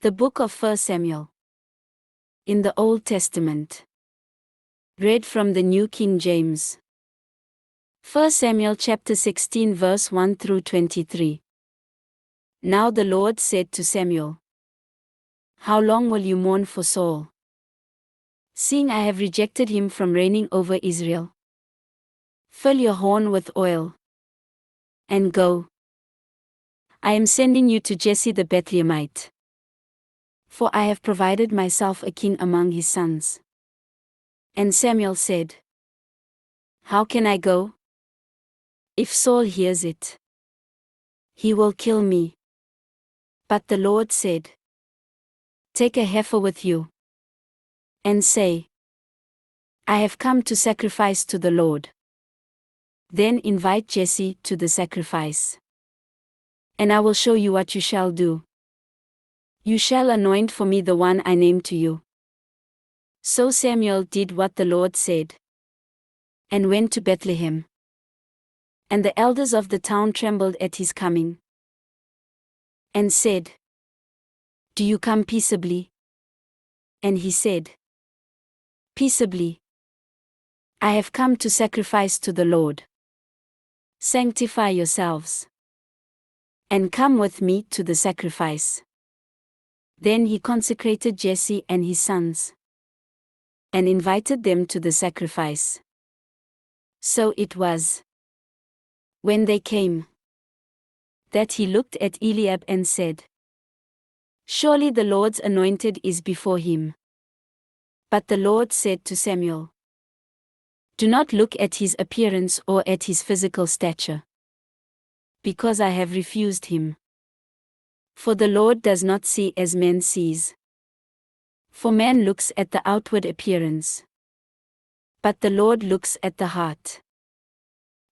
The book of 1 Samuel. In the Old Testament. Read from the New King James. 1 Samuel chapter 16 verse 1 through 23. Now the Lord said to Samuel, "How long will you mourn for Saul, seeing I have rejected him from reigning over Israel? Fill your horn with oil, and go. I am sending you to Jesse the Bethlehemite. For I have provided myself a king among his sons." And Samuel said, "How can I go? If Saul hears it, he will kill me." But the Lord said, "Take a heifer with you, and say, 'I have come to sacrifice to the Lord.' Then invite Jesse to the sacrifice. And I will show you what you shall do. You shall anoint for me the one I name to you." So Samuel did what the Lord said, and went to Bethlehem. And the elders of the town trembled at his coming, and said, "Do you come peaceably?" And he said, "Peaceably. I have come to sacrifice to the Lord. Sanctify yourselves, and come with me to the sacrifice." Then he consecrated Jesse and his sons, and invited them to the sacrifice. So it was, when they came, that he looked at Eliab and said, "Surely the Lord's anointed is before him." But the Lord said to Samuel, "Do not look at his appearance or at his physical stature, because I have refused him. For the Lord does not see as man sees. For man looks at the outward appearance, but the Lord looks at the heart."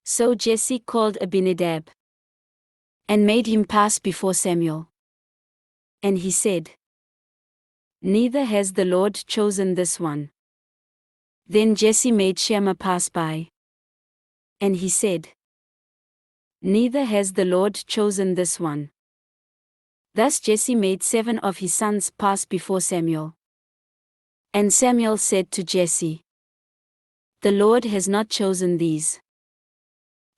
So Jesse called Abinadab, and made him pass before Samuel. And he said, "Neither has the Lord chosen this one." Then Jesse made Shammah pass by, and he said, "Neither has the Lord chosen this one." Thus Jesse made 7 of his sons pass before Samuel. And Samuel said to Jesse, "The Lord has not chosen these."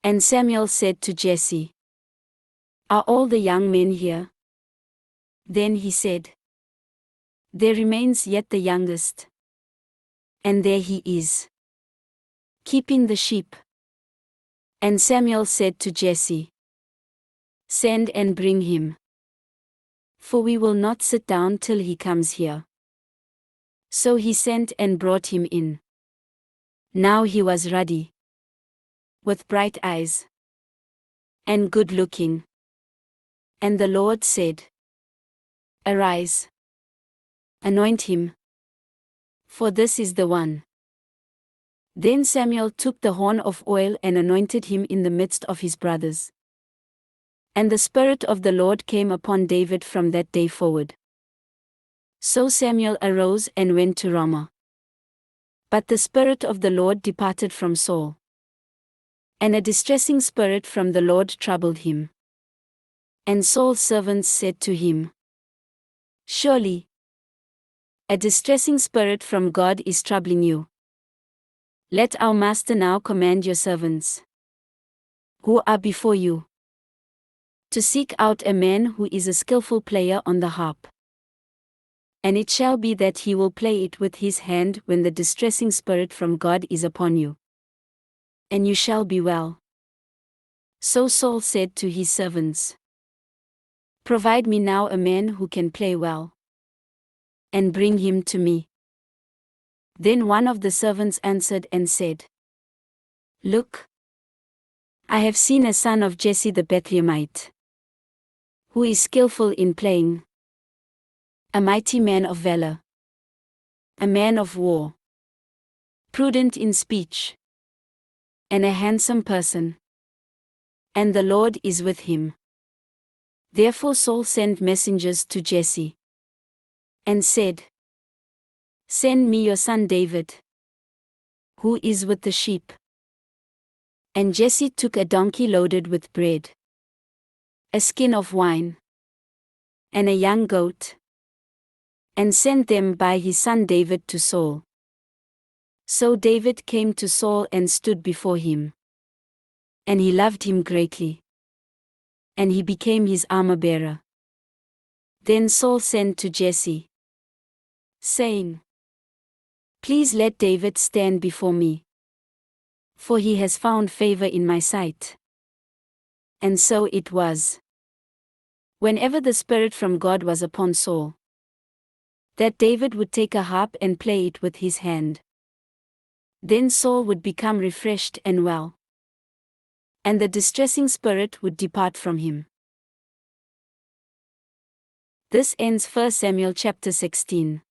And Samuel said to Jesse, "Are all the young men here?" Then he said, "There remains yet the youngest. And there he is, keeping the sheep." And Samuel said to Jesse, "Send and bring him, for we will not sit down till he comes here." So he sent and brought him in. Now he was ruddy, with bright eyes, and good looking. And the Lord said, "Arise, anoint him, for this is the one." Then Samuel took the horn of oil and anointed him in the midst of his brothers. And the Spirit of the Lord came upon David from that day forward. So Samuel arose and went to Ramah. But the Spirit of the Lord departed from Saul, and a distressing spirit from the Lord troubled him. And Saul's servants said to him, "Surely a distressing spirit from God is troubling you. Let our master now command your servants, who are before you, to seek out a man who is a skillful player on the harp. And it shall be that he will play it with his hand when the distressing spirit from God is upon you. And you shall be well." So Saul said to his servants, "Provide me now a man who can play well, and bring him to me." Then one of the servants answered and said, "Look, I have seen a son of Jesse the Bethlehemite, who is skillful in playing, a mighty man of valor, a man of war, prudent in speech, and a handsome person. And the Lord is with him." Therefore Saul sent messengers to Jesse, and said, "Send me your son David, who is with the sheep." And Jesse took a donkey loaded with bread, a skin of wine, and a young goat, and sent them by his son David to Saul. So David came to Saul and stood before him. And he loved him greatly. And he became his armor-bearer. Then Saul sent to Jesse, saying, Please let David stand before me, for he has found favor in my sight. And so it was. Whenever the Spirit from God was upon Saul, that David would take a harp and play it with his hand. Then Saul would become refreshed and well, and the distressing spirit would depart from him. This ends 1 Samuel chapter 16.